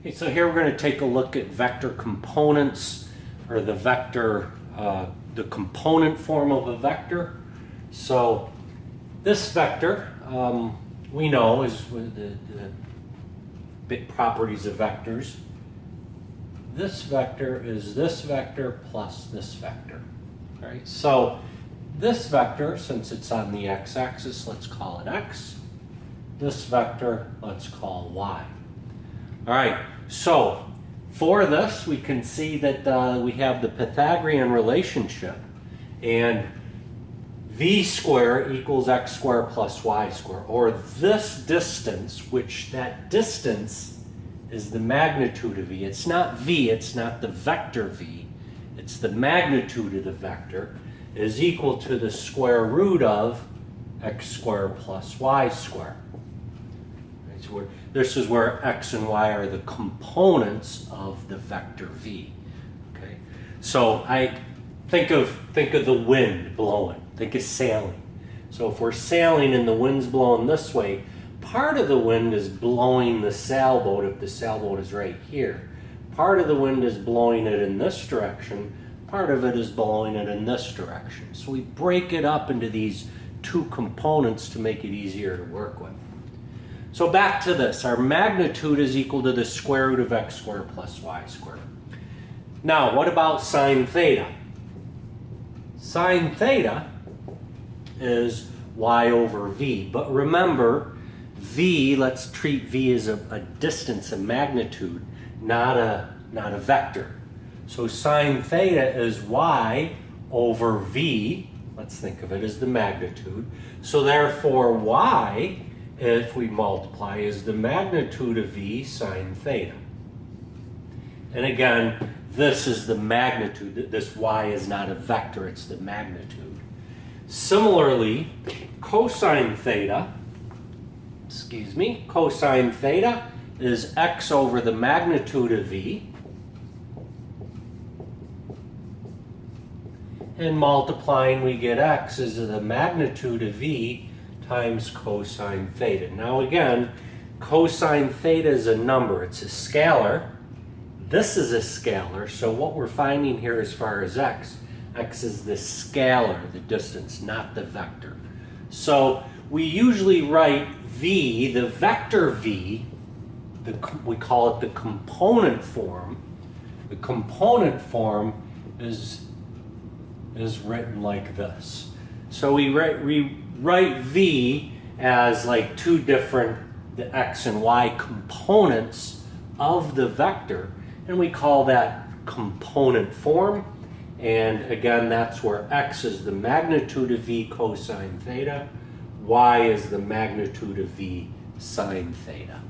Okay, so here we're going to take a look at vector components, or the vector, the component form of a vector. So this vector, we know is the bit properties of vectors. This vector is this vector plus this vector. All right, so this vector, since it's on the x-axis, let's call it x. This vector, let's call y. All right, so for this, we can see that we have the Pythagorean relationship, and v squared equals x squared plus y squared, or this distance, which that distance is the magnitude of v. It's not v, it's not the vector v, it's the magnitude of the vector, is equal to the square root of x squared plus y squared. Right, so this is where x and y are the components of the vector v. Okay, so I think of the wind blowing. Think of sailing. So if we're sailing and the wind's blowing this way, part of the wind is blowing the sailboat if the sailboat is right here. Part of the wind is blowing it in this direction. Part of it is blowing it in this direction. So we break it up into these two components to make it easier to work with. So back to this. Our magnitude is equal to the square root of x squared plus y squared. Now, what about sine theta? Sine theta is y over v. But remember, v, let's treat v as a distance, a magnitude, not a vector. So sine theta is y over v. Let's think of it as the magnitude. So therefore y, if we multiply, is the magnitude of v sine theta. And again, this is the magnitude. This y is not a vector, it's the magnitude. Similarly, cosine theta, cosine theta is x over the magnitude of v. And multiplying, we get x is the magnitude of v times cosine theta. Now again, cosine theta is a number. It's a scalar. This is a scalar. So what we're finding here as far as x is the scalar, the distance, not the vector. So we usually write v, the vector v, we call it the component form. The component form is written like this. So we write v as like two different, the x and y components of the vector, and we call that component form. And again, that's where x is the magnitude of v cosine theta, y is the magnitude of v sine theta.